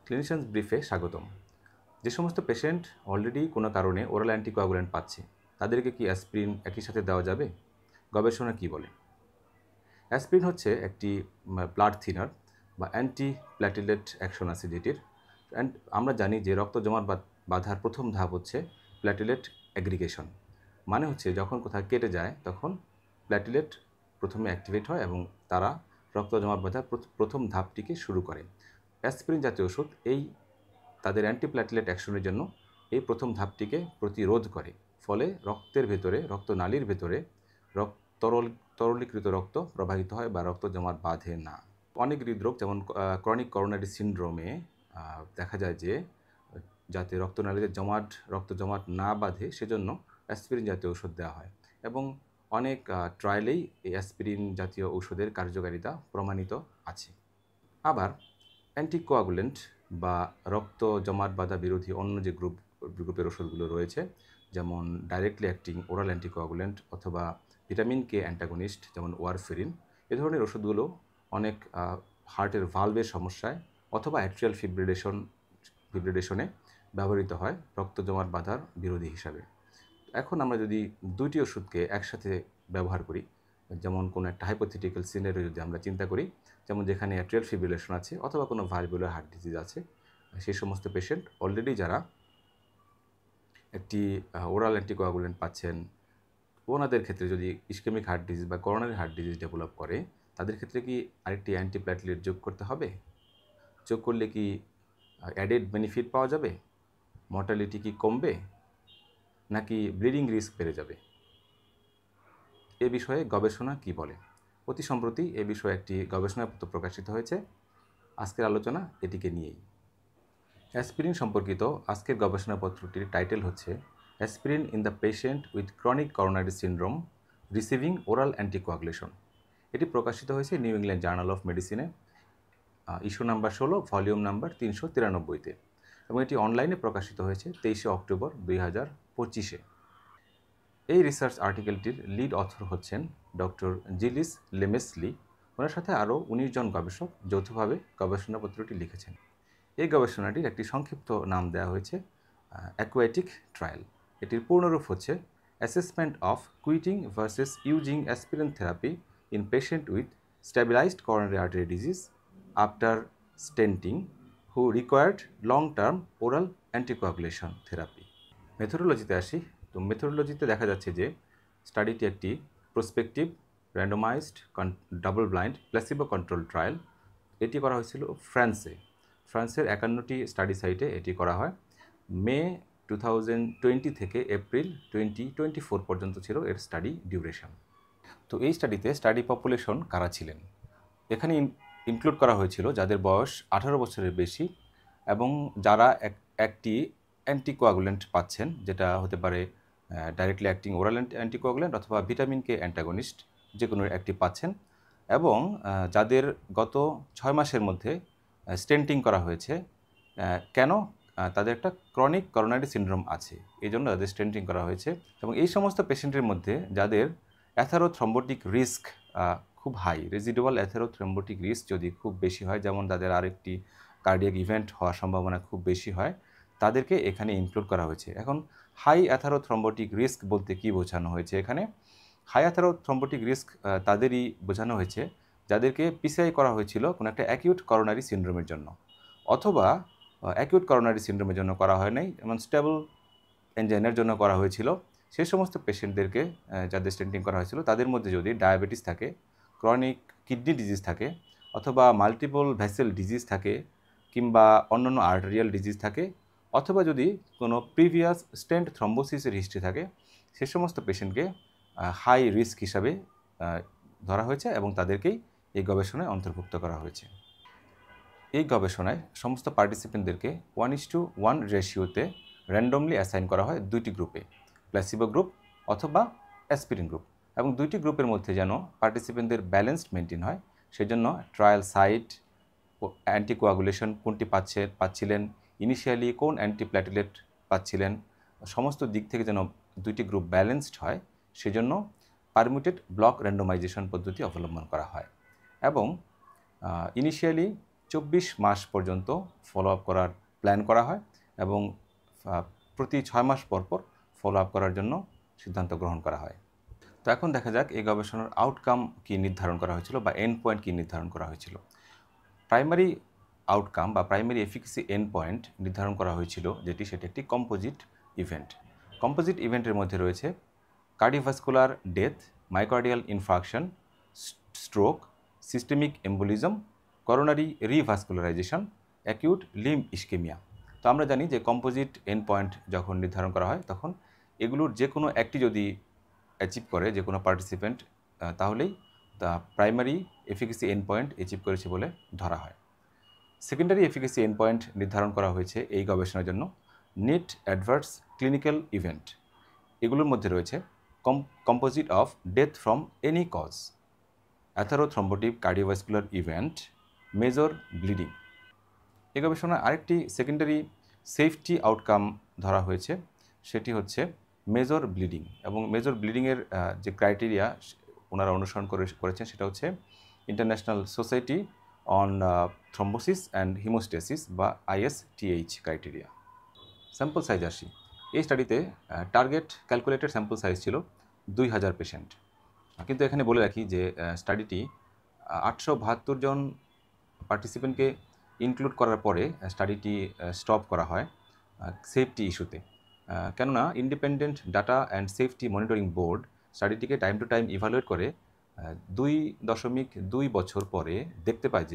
ক্লিনিশিয়ানস ব্রিফে স্বাগতম। যে সমস্ত পেশেন্ট অলরেডি কোনো কারণে ওরাল অ্যান্টিকোয়াগুল্যান্ট পাচ্ছে, তাদেরকে কি অ্যাসপিরিন একই সাথে দেওয়া যাবে? গবেষণা কি বলে? অ্যাসপিরিন হচ্ছে একটি ব্লাড থিনার বা অ্যান্টি প্ল্যাটিলেট অ্যাকশন আছে যেটির। অ্যান্ড আমরা জানি যে রক্ত জমাট বাঁধার প্রথম ধাপ হচ্ছে প্ল্যাটিলেট অ্যাগ্রিগেশন। মানে হচ্ছে যখন কোথাও কেটে যায় তখন প্ল্যাটিলেট প্রথমে অ্যাক্টিভেট হয় এবং তারা রক্ত জমাট বাঁধার প্রথম ধাপটিকে শুরু করে। অ্যাসপিরিন জাতীয় ওষুধ তাদের অ্যান্টিপ্ল্যাটিলেট অ্যাকশনের জন্য এই প্রথম ধাপটিকে প্রতিরোধ করে। ফলে রক্তের ভেতরে, রক্তনালীর ভেতরে তরলীকৃত রক্ত প্রবাহিত হয় বা রক্ত জমাট বাঁধে না। অনেক হৃদরোগ যেমন ক্রনিক করোনারি সিনড্রোমে দেখা যায় যে যাতে রক্তনালীতে রক্ত জমাট না বাঁধে সেজন্য অ্যাসপিরিন জাতীয় ওষুধ দেওয়া হয় এবং অনেক ট্রায়ালেই এই অ্যাসপিরিন জাতীয় ওষুধের কার্যকারিতা প্রমাণিত আছে। আবার অ্যান্টিকোয়াগুলেন্ট বা রক্ত জমাট বাঁধা বিরোধী অন্য যে গ্রুপের ওষুধগুলো রয়েছে, যেমন ডাইরেক্টলি অ্যাক্টিং ওরাল অ্যান্টিকোয়াগুলেন্ট অথবা ভিটামিন কে অ্যান্টাগনিস্ট যেমন ওয়ারফেরিন, এ ধরনের ওষুধগুলো অনেক হার্টের ভালভের সমস্যায় অথবা অ্যাট্রিয়াল ফিব্রিলেশনে ব্যবহৃত হয় রক্ত জমাট বাঁধার বিরোধী হিসাবে। এখন আমরা যদি দুইটি ওষুধকে একসাথে ব্যবহার করি, যেমন কোনো একটা হাইপোথেটিক্যাল সিনারিও যদি আমরা চিন্তা করি, যেমন যেখানে অ্যাট্রিয়াল ফিব্রিলেশন আছে অথবা কোনো ভালভুলার হার্ট ডিজিজ আছে, সেই সমস্ত পেশেন্ট অলরেডি যারা একটি ওরাল অ্যান্টিকোয়াগুলেন্ট পাচ্ছেন, ওনাদের ক্ষেত্রে যদি ইসকেমিক হার্ট ডিজিজ বা করোনারি হার্ট ডিজিজ ডেভেলপ করে, তাদের ক্ষেত্রে কি আরেকটি অ্যান্টিপ্ল্যাটিলেট যোগ করতে হবে? যোগ করলে কি অ্যাডেড বেনিফিট পাওয়া যাবে? মর্টালিটি কি কমবে, নাকি ব্লিডিং রিস্ক বেড়ে যাবে? এ বিষয়ে গবেষণা কি বলে? অতি সম্প্রতি এ বিষয়ে একটি গবেষণাপত্র প্রকাশিত হয়েছে। আজকের আলোচনা এটিকে নিয়েই। অ্যাসপিরিন সম্পর্কিত আজকের গবেষণাপত্রটির টাইটেল হচ্ছে aspirin in the patient with chronic coronary syndrome receiving oral anticoagulation. এটি প্রকাশিত হয়েছে নিউ ইংল্যান্ড জার্নাল অফ মেডিসিনে, ইস্যু নাম্বার 16, ভলিউম নাম্বার 393-তে, এবং এটি অনলাইনে প্রকাশিত হয়েছে 23শে অক্টোবর 2025-এ। এই রিসার্চ আর্টিকেলটির লিড অথর হচ্ছেন ডক্টর জিলিস লেমেসলি। ওনার সাথে আরও 19 জন গবেষক যৌথভাবে গবেষণাপত্রটি লিখেছেন। এই গবেষণাটির একটি সংক্ষিপ্ত নাম দেওয়া হয়েছে অ্যাকুয়াটিক ট্রায়াল। এটির পূর্ণরূপ হচ্ছে assessment of quitting versus using aspirin therapy in patient with stabilised coronary artery disease after stenting who required long term oral anticoagulation therapy. মেথোডোলজিতে আসি। তো মেথোডোলজিতে দেখা যাচ্ছে যে স্টাডিটি একটি prospective randomised double blind placebo control trial. এটি করা হয়েছিল ফ্রান্সের 51টি স্টাডি সাইটে এটি করা হয়। মে 2020 থেকে এপ্রিল 2024 পর্যন্ত ছিল এর স্টাডি ডিউরেশন। তো এই স্টাডিতে স্টাডি পপুলেশন কারা ছিলেন? এখানে ইনক্লুড করা হয়েছিল যাদের বয়স 18 বছরের বেশি এবং যারা একটি অ্যান্টিকোয়াগুলেন্ট পাচ্ছেন, যেটা হতে পারে ডাইরেক্টলি অ্যাক্টিং ওরাল অ্যান্টিকোয়াগুলেন্ট অথবা ভিটামিন কে অ্যান্টাগনিস্ট, যে কোনো একটি পাচ্ছেন, এবং যাদের গত 6 মাসের মধ্যে স্টেন্টিং করা হয়েছে। কেন? তাদের একটা ক্রনিক করোনারি সিনড্রোম আছে, এই জন্য তাদের স্টেন্টিং করা হয়েছে। এবং এই সমস্ত পেশেন্টের মধ্যে যাদের অ্যাথেরোথ্রম্বোটিক রিস্ক খুব হাই, রেজিডুয়াল অ্যাথেরোথ্রম্বোটিক রিস্ক যদি খুব বেশি হয়, যেমন তাদের আরেকটি কার্ডিয়াক ইভেন্ট হওয়ার সম্ভাবনা খুব বেশি হয়, তাদেরকে এখানে ইনক্লুড করা হয়েছে। এখন হাই অ্যাথেরোথ্রম্বোটিক রিস্ক বলতে কী বোঝানো হয়েছে? এখানে হাই অ্যাথেরোথ্রম্বোটিক রিস্ক তাদেরই বোঝানো হয়েছে যাদেরকে পিসিআই করা হয়েছিল কোনো একটা অ্যাকিউট করোনারি সিনড্রোমের জন্য, অথবা অ্যাকিউট করোনারি সিনড্রোমের জন্য করা হয় নাই, যেমন স্টেবল এনজাইনার জন্য করা হয়েছিল। সেই সমস্ত পেশেন্টদেরকে যাদের স্টেন্টিং করা হয়েছিল তাদের মধ্যে যদি ডায়াবেটিস থাকে, ক্রনিক কিডনি ডিজিজ থাকে, অথবা মাল্টিপল ভেসেল ডিজিজ থাকে, কিংবা অন্যান্য আর্টেরিয়াল ডিজিজ থাকে, অথবা যদি কোনো প্রিভিয়াস স্টেন্ট থ্রম্বোসিসের হিস্ট্রি থাকে, সে সমস্ত পেশেন্টকে হাই রিস্ক হিসাবে ধরা হয়েছে এবং তাদেরকেই এই গবেষণায় অন্তর্ভুক্ত করা হয়েছে। এই গবেষণায় সমস্ত পার্টিসিপেন্টদেরকে 1:1 রেশিওতে র্যান্ডমলি অ্যাসাইন করা হয় দুইটি গ্রুপে, প্ল্যাসিবো গ্রুপ অথবা অ্যাসপিরিন গ্রুপ, এবং দুইটি গ্রুপের মধ্যে যেন পার্টিসিপেন্টদের ব্যালেন্সড মেনটেন হয় সেজন্য ট্রায়াল সাইট, অ্যান্টিকোয়াগুলেশন কোনটি পাচ্ছিলেন, ইনিশিয়ালি কোন অ্যান্টিপ্ল্যাটিলেট পাচ্ছিলেন, সমস্ত দিক থেকে যেন দুইটি গ্রুপ ব্যালেন্সড হয় সেজন্য পারমিউটেড ব্লক র্যান্ডমাইজেশন পদ্ধতি অবলম্বন করা হয় এবং ইনিশিয়ালি 24 মাস পর্যন্ত ফলো আপ করার প্ল্যান করা হয় এবং প্রতি 6 মাস পর পর ফলো আপ করার জন্য সিদ্ধান্ত গ্রহণ করা হয়। তো এখন দেখা যাক এই গবেষণার আউটকাম কী নির্ধারণ করা হয়েছিল বা এন্ড পয়েন্ট কী নির্ধারণ করা হয়েছিল। প্রাইমারি আউটকাম বা প্রাইমারি এফিকেসি এন্ড পয়েন্ট নির্ধারণ করা হয়েছিল সেটি একটি কম্পোজিট ইভেন্ট। কম্পোজিট ইভেন্টের মধ্যে রয়েছে cardiovascular death, myocardial infarction, stroke, systemic embolism, coronary revascularisation, acute limb ischaemia. তো আমরা জানি যে কম্পোজিট এন্ড পয়েন্ট যখন নির্ধারণ করা হয় তখন এগুলোর যে কোনো একটি যদি অ্যাচিভ করে যে কোনো পার্টিসিপেন্ট তাহলেই তা primary efficacy end point achieve করেছে বলে ধরা হয়। সেকেন্ডারি এফিকেসি এন্ড পয়েন্ট নির্ধারণ করা হয়েছে এই গবেষণার জন্য নেট অ্যাডভার্স ক্লিনিক্যাল ইভেন্ট। এগুলোর মধ্যে রয়েছে composite of death from any cause, atherothrombotic cardiovascular event, major bleeding. এই গবেষণায় আরেকটি সেকেন্ডারি সেফটি আউটকাম ধরা হয়েছে, সেটি হচ্ছে মেজর ব্লিডিং। এবং মেজর ব্লিডিংয়ের যে ক্রাইটেরিয়া ওনারা অনুসরণ করেছেন সেটা হচ্ছে international society on thrombosis and haemostasis বা ISTH ক্রাইটেরিয়া। স্যাম্পল সাইজ আসি। এই স্টাডিতে টার্গেট ক্যালকুলেটেড স্যাম্পল সাইজ ছিল 2000 পেশেন্ট, কিন্তু এখানে বলে রাখি যে স্টাডিটি 872 জন পার্টিসিপেন্টকে ইনক্লুড করার পরে স্টাডিটি স্টপ করা হয় সেফটি ইস্যুতে। কেননা independent data and safety monitoring board স্টাডিটিকে টাইম টু টাইম ইভালুয়েট করে 2.2 বছর পরে দেখতে পায়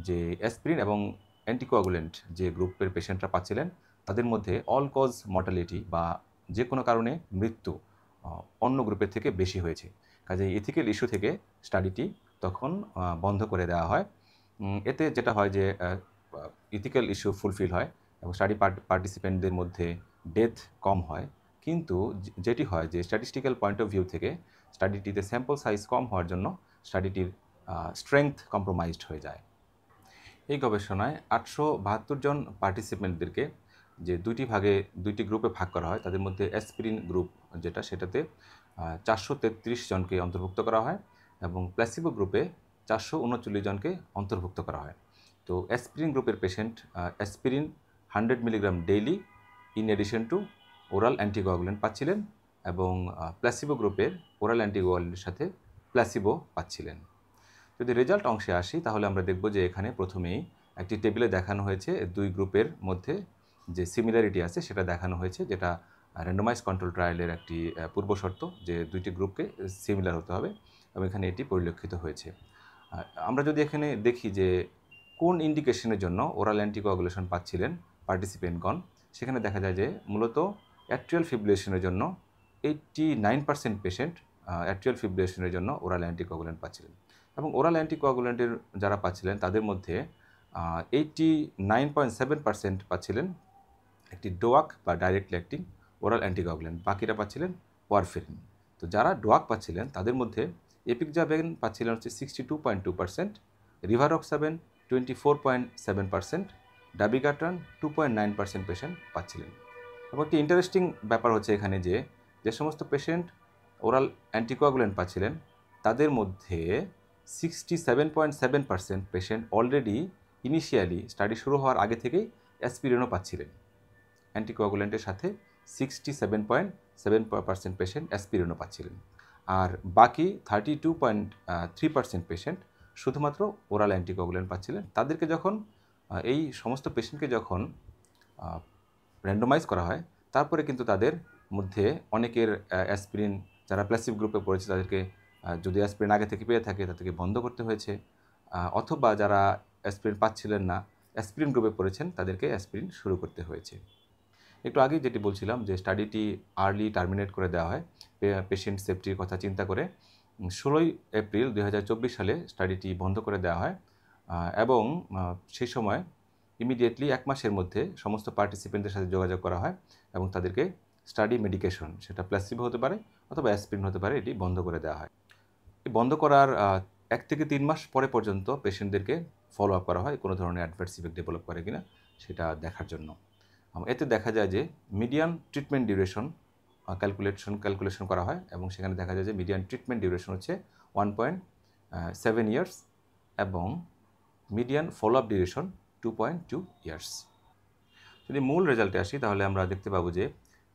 যে অ্যাসপিরিন এবং অ্যান্টিকোয়াগুলেন্ট যে গ্রুপের পেশেন্টরা পাচ্ছিলেন তাদের মধ্যে অল কজ মর্টালিটি বা যে কোনো কারণে মৃত্যু অন্য গ্রুপের থেকে বেশি হয়েছে। কাজেই এথিক্যাল ইস্যু থেকে স্টাডিটি তখন বন্ধ করে দেওয়া হয়। এতে যেটা হয় যে ইথিক্যাল ইস্যু ফুলফিল হয় এবং স্টাডি পার্টিসিপেন্টদের মধ্যে ডেথ কম হয়, কিন্তু যেটি হয় যে স্ট্যাটিস্টিক্যাল পয়েন্ট অফ ভিউ থেকে স্টাডিটিতে স্যাম্পল সাইজ কম হওয়ার জন্য স্টাডিটির স্ট্রেংথ কম্প্রোমাইজড হয়ে যায়। এই গবেষণায় 872 জন পার্টিসিপেন্টদেরকে যে দুইটি গ্রুপে ভাগ করা হয়, তাদের মধ্যে অ্যাসপিরিন গ্রুপ সেটাতে 433 জনকে অন্তর্ভুক্ত করা হয় এবং প্ল্যাসিবো গ্রুপে 439 জনকে অন্তর্ভুক্ত করা হয়। তো অ্যাসপিরিন গ্রুপের patient aspirin 100 milligram daily in addition to oral anticoagulant পাচ্ছিলেন এবং প্ল্যাসিবো গ্রুপের ওরাল অ্যান্টিকোয়াগুলেন্টের সাথে প্ল্যাসিবো পাচ্ছিলেন। যদি রেজাল্ট অংশে আসি তাহলে আমরা দেখব যে এখানে প্রথমেই একটি টেবিলে দেখানো হয়েছে দুই গ্রুপের মধ্যে যে সিমিলারিটি আছে সেটা দেখানো হয়েছে, যেটা র্যান্ডমাইজ কন্ট্রোল ট্রায়ালের একটি পূর্বশর্ত যে দুইটি গ্রুপকে সিমিলার হতে হবে এবং এখানে এটি পরিলক্ষিত হয়েছে। আমরা যদি এখানে দেখি যে কোন ইন্ডিকেশনের জন্য ওরাল অ্যান্টিকোয়াগুলেশন পাচ্ছিলেন পার্টিসিপেন্টগণ, সেখানে দেখা যায় যে মূলত অ্যাট্রিয়াল ফিব্রিলেশনের জন্য 89% পেশেন্ট অ্যাট্রিয়াল ফিব্রিলেশনের জন্য ওরাল অ্যান্টিকোয়াগুলেন্ট পাচ্ছিলেন এবং ওরাল অ্যান্টিকোয়াগুলেন্টের যারা পাচ্ছিলেন তাদের মধ্যে 89.7% পাচ্ছিলেন একটি ডোয়াক বা ডাইরেক্টলি অ্যাক্টিং ওরাল অ্যান্টিকোয়াগুলেন্ট, বাকিরা পাচ্ছিলেন ওয়ারফেরিন। তো যারা ডোয়াক পাচ্ছিলেন তাদের মধ্যে এপিকজাবেন পাচ্ছিলেন হচ্ছে 62.2%, রিভারক্সাবেন 24.7%, ডাবিগাট্রান 2.9% পেশেন্ট পাচ্ছিলেন। এবং একটি ইন্টারেস্টিং ব্যাপার হচ্ছে এখানে যে সমস্ত পেশেন্ট ওরাল অ্যান্টিকোয়াগুলেন্ট পাচ্ছিলেন তাদের মধ্যে 67.7% পেশেন্ট অলরেডি ইনিশিয়ালি স্টাডি শুরু হওয়ার আগে থেকেই অ্যাসপিরিনও পাচ্ছিলেন। অ্যান্টিকোয়াগুলেন্টের সাথে 67.7% পেশেন্ট অ্যাসপিরিনও পাচ্ছিলেন, আর বাকি 32.3% পেশেন্ট শুধুমাত্র ওরাল অ্যান্টিকোয়াগুলেন্ট পাচ্ছিলেন। তাদেরকে যখন এই সমস্ত পেশেন্টকে যখন র্যান্ডমাইজ করা হয় তারপরে কিন্তু তাদের মধ্যে অনেকের অ্যাসপিরিন, যারা প্ল্যাসিবো গ্রুপে পড়েছে তাদেরকে যদি অ্যাসপিরিন আগে থেকে পেয়ে থাকে তাদেরকে বন্ধ করতে হয়েছে, অথবা যারা অ্যাসপিরিন পাচ্ছিলেন না অ্যাসপিরিন গ্রুপে পড়েছেন তাদেরকে অ্যাসপিরিন শুরু করতে হয়েছে। একটু আগেই যেটি বলছিলাম যে স্টাডিটি আর্লি টার্মিনেট করে দেওয়া হয় পেশেন্ট সেফটির কথা চিন্তা করে। 16 এপ্রিল 2024 সালে স্টাডিটি বন্ধ করে দেওয়া হয় এবং সেই সময় ইমিডিয়েটলি 1 মাসের মধ্যে সমস্ত পার্টিসিপেন্টদের সাথে যোগাযোগ করা হয় এবং তাদেরকে স্টাডি মেডিকেশন, সেটা প্ল্যাসিবো হতে পারে অথবা অ্যাসপিরিন হতে পারে, এটি বন্ধ করে দেওয়া হয়। এই বন্ধ করার 1 থেকে 3 মাস পরে পর্যন্ত পেশেন্টদেরকে ফলো আপ করা হয় কোনো ধরনের অ্যাডভার্স ইফেক্ট ডেভেলপ করে কিনা সেটা দেখার জন্য। এতে দেখা যায় যে মিডিয়ান ট্রিটমেন্ট ডিউরেশন ক্যালকুলেশন করা হয় এবং সেখানে দেখা যায় যে মিডিয়ান ট্রিটমেন্ট ডিউরেশন হচ্ছে 1.7 ইয়ার্স এবং median follow up duration 2.2 years. যদি মূল রেজাল্টে আসি তাহলে আমরা দেখতে পাবো যে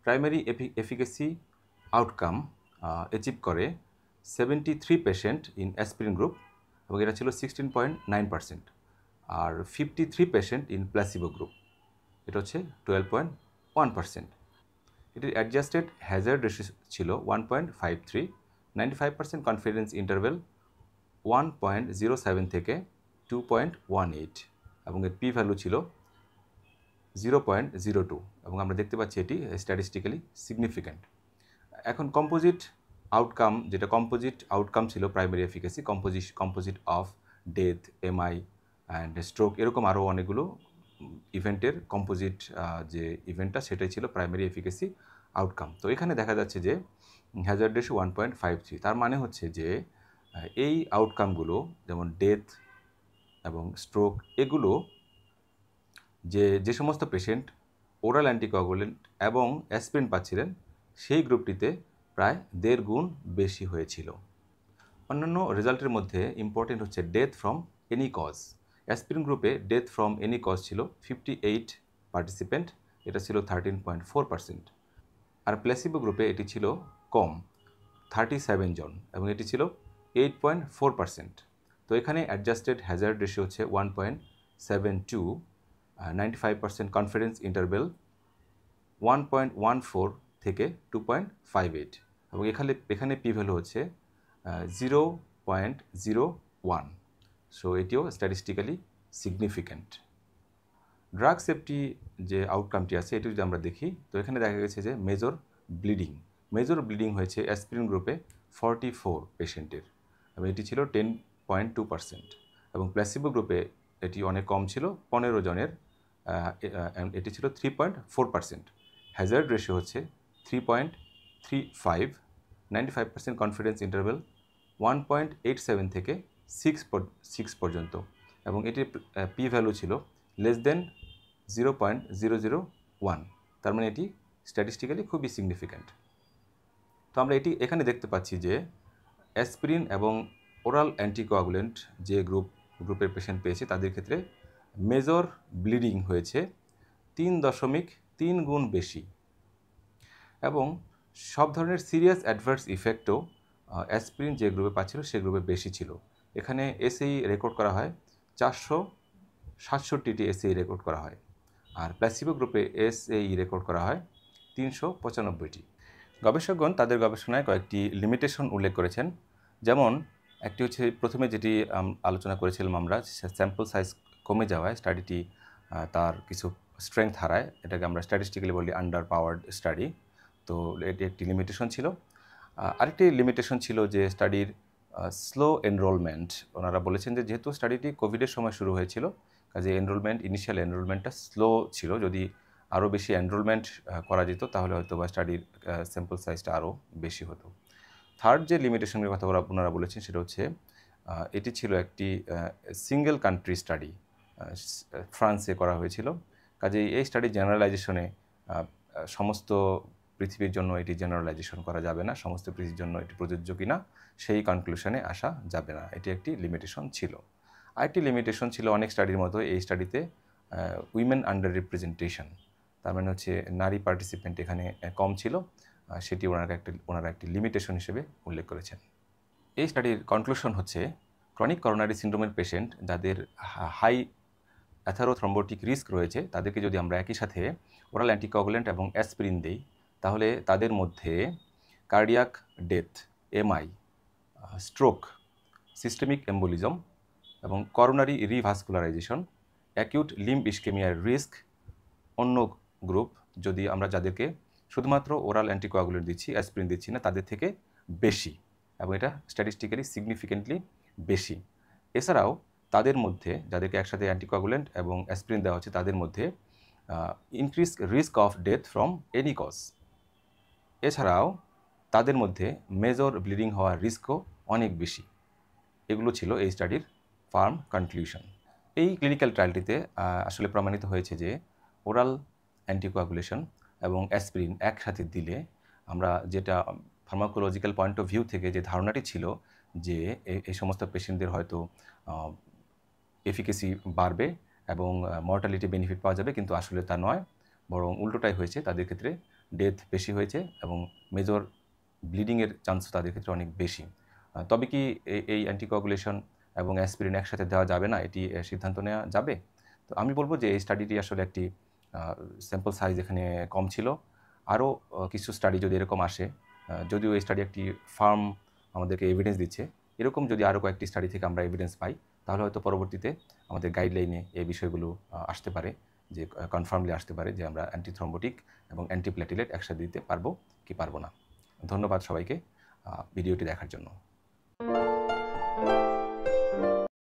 প্রাইমারি এফিকেসি আউটকাম অ্যাচিভ করে 73 পেশেন্ট ইন অ্যাসপিরিন গ্রুপ এবং এটা ছিল 16.9%, আর 53 পেশেন্ট ইন প্ল্যাসিবো গ্রুপ, এটা হচ্ছে 12.1%। এটির অ্যাডজাস্টেড হ্যাজার্ড রেশিও ছিল 1.53, 95% কনফিডেন্স ইন্টারভেল 1.07 থেকে 2.18 এবং এর পি ভ্যালু ছিল 0.02 এবং আমরা দেখতে পাচ্ছি এটি স্ট্যাটিস্টিক্যালি সিগনিফিক্যান্ট। এখন কম্পোজিট আউটকাম ছিল primary efficacy, composite of death, MI and stroke, এরকম আরও অনেকগুলো ইভেন্টের কম্পোজিট যে ইভেন্টটা সেটাই ছিল প্রাইমারি এফিকেসি আউটকাম। তো এখানে দেখা যাচ্ছে যে হ্যাজার্ড রেশিও 1.53, তার মানে হচ্ছে যে এই আউটকামগুলো যেমন ডেথ এবং স্ট্রোক, এগুলো যে সমস্ত পেশেন্ট ওরাল অ্যান্টিকোয়াগুলেন্ট এবং অ্যাসপিরিন পাচ্ছিলেন সেই গ্রুপটিতে প্রায় 1.5 গুণ বেশি হয়েছিল। অন্যান্য রেজাল্টের মধ্যে ইম্পর্টেন্ট হচ্ছে death from any cause. Aspirin গ্রুপে ডেথ ফ্রম এনি কজ ছিল 58 পার্টিসিপেন্ট, এটা ছিল 13.4%, আর প্ল্যাসিবো গ্রুপে এটি ছিল কম 37 জন এবং এটি ছিল 8.4%। তো এখানে অ্যাডজাস্টেড হ্যাজার্ড রেশিও হচ্ছে 1.72, 95% কনফিডেন্স ইন্টারভেল 1.14 থেকে 2.58 এবং এখানে পি ভ্যালু হচ্ছে 0.01। সো এটিও স্ট্যাটিস্টিক্যালি সিগনিফিক্যান্ট। ড্রাগ সেফটি যে আউটকামটি আছে এটি যদি আমরা দেখি তো এখানে দেখা গেছে যে মেজর ব্লিডিং হয়েছে অ্যাসপিরিন গ্রুপে 44 পেশেন্টের এবং এটি ছিল 10.2% এবং প্ল্যাসিবো গ্রুপে এটি অনেক কম ছিল 15 জনের, এটি ছিল 3.4%। হ্যাজার্ড রেশিও হচ্ছে 3.35, 95% কনফিডেন্স ইন্টারভেল 1.87 থেকে 6 পর্যন্ত এবং এটির পি ভ্যালু ছিল <0.001, তার মানে এটি স্ট্যাটিস্টিক্যালি খুবই সিগনিফিক্যান্ট। তো আমরা এখানে দেখতে পাচ্ছি যে অ্যাসপিরিন এবং ওরাল অ্যান্টিকোয়াগুলেন্ট যে গ্রুপের পেশেন্ট পেয়েছে তাদের ক্ষেত্রে মেজর ব্লিডিং হয়েছে 3.3 গুণ বেশি এবং সব ধরনের সিরিয়াস অ্যাডভার্স ইফেক্টও অ্যাসপিরিন যে গ্রুপে পাচ্ছিল সে গ্রুপে বেশি ছিল। এখানে এসএই রেকর্ড করা হয় 467টি এসএই রেকর্ড করা হয়, আর প্ল্যাসিবো গ্রুপে এসএই রেকর্ড করা হয় 395টি। গবেষকগণ তাদের গবেষণায় কয়েকটি লিমিটেশন উল্লেখ করেছেন, যেমন একটি হচ্ছে প্রথমে যেটি আলোচনা করেছিলাম আমরা, স্যাম্পল সাইজ কমে যাওয়ায় স্টাডিটি তার কিছু স্ট্রেংথ হারায়, এটাকে আমরা স্ট্যাটিস্টিক্যালি বলি আন্ডার পাওয়ার্ড স্টাডি। তো এটি একটি লিমিটেশন ছিল। আরেকটি লিমিটেশন ছিল যে স্টাডির স্লো এনরোলমেন্ট। ওনারা বলেছেন যে যেহেতু স্টাডিটি কোভিডের সময় শুরু হয়েছিল কাজে ইনিশিয়াল এনরোলমেন্টটা স্লো ছিল, যদি আরও বেশি এনরোলমেন্ট করা যেত তাহলে হয়তো বা স্টাডির স্যাম্পল সাইজটা আরও বেশি হতো। থার্ড যে লিমিটেশনের কথা ওনারা বলেছেন সেটা হচ্ছে এটি ছিল একটি সিঙ্গেল কান্ট্রি স্টাডি, ফ্রান্সে করা হয়েছিল, কাজেই এই স্টাডি জেনারেলাইজেশনে সমস্ত পৃথিবীর জন্য এটি জেনারেলাইজেশন করা যাবে না, সমস্ত পৃথিবীর জন্য এটি প্রযোজ্য কিনা সেই কনক্লুশনে আসা যাবে না, এটি একটি লিমিটেশন ছিল। আরেকটি লিমিটেশন ছিল অনেক স্টাডির মতো এই স্টাডিতে উইমেন আন্ডার রিপ্রেজেন্টেশন, তার মানে হচ্ছে নারী পার্টিসিপেন্ট এখানে কম ছিল, সেটি ওনারা একটি লিমিটেশন হিসেবে উল্লেখ করেছেন। এই স্টাডির কনক্লুশন হচ্ছে ক্রনিক করোনারি সিন্ড্রোমের পেশেন্ট যাদের হাই অ্যাথেরোথ্রম্বোটিক রিস্ক রয়েছে তাদেরকে যদি আমরা একই সাথে ওরাল অ্যান্টিকোয়াগুলেন্ট এবং অ্যাসপিরিন দিই তাহলে তাদের মধ্যে cardiac death, MI, stroke, systemic embolism এবং coronary revascularisation, acute limb ইসকেমিয়ার risk অন্য গ্রুপ যদি আমরা যাদেরকে শুধুমাত্র ওরাল অ্যান্টিকোয়াগুলেন্ট দিচ্ছি, অ্যাসপিরিন দিচ্ছি না, তাদের থেকে বেশি এবং এটা স্ট্যাটিস্টিক্যালি সিগনিফিকেন্টলি বেশি। এছাড়াও তাদের মধ্যে যাদেরকে একসাথে অ্যান্টিকোয়াগুলেন্ট এবং অ্যাসপিরিন দেওয়া হচ্ছে তাদের মধ্যে increase risk of death from any cause. এছাড়াও তাদের মধ্যে মেজর ব্লিডিং হওয়ার রিস্কও অনেক বেশি। এগুলো ছিল এই স্টাডির ফার্ম কনক্লুশন। এই ক্লিনিক্যাল ট্রায়ালটিতে আসলে প্রমাণিত হয়েছে যে ওরাল অ্যান্টিকোয়াগুলেশন এবং অ্যাসপিরিন একসাথে দিলে আমরা যেটা ফার্মাকোলজিক্যাল পয়েন্ট অফ ভিউ থেকে যে ধারণাটি ছিল যে এই সমস্ত পেশেন্টদের হয়তো এফিকেসি বাড়বে এবং মর্টালিটি বেনিফিট পাওয়া যাবে, কিন্তু আসলে তা নয়, বরং উল্টোটাই হয়েছে। তাদের ক্ষেত্রে ডেথ বেশি হয়েছে এবং মেজর ব্লিডিংয়ের চান্স তাদের ক্ষেত্রে অনেক বেশি। তবে কি এই অ্যান্টিকোয়াগুলেশন এবং অ্যাসপিরিন একসাথে দেওয়া যাবে না, এটি সিদ্ধান্ত নেওয়া যাবে? তো আমি বলব যে এই স্টাডিটি আসলে একটি স্যাম্পল সাইজ এখানে কম ছিল। আরও কিছু স্টাডি যদি এরকম আসে, যদিও এই স্টাডি একটি ফার্ম আমাদেরকে এভিডেন্স দিচ্ছে, এরকম যদি আরও কয়েকটি স্টাডি থেকে আমরা এভিডেন্স পাই, তাহলে হয়তো পরবর্তীতে আমাদের গাইডলাইনে এই বিষয়গুলো আসতে পারে, যে কনফার্মলি আসতে পারে যে আমরা অ্যান্টিথ্রম্বোটিক এবং অ্যান্টিপ্ল্যাটিলেট একসাথে দিতে পারবো কি পারবো না। ধন্যবাদ সবাইকে ভিডিওটি দেখার জন্য।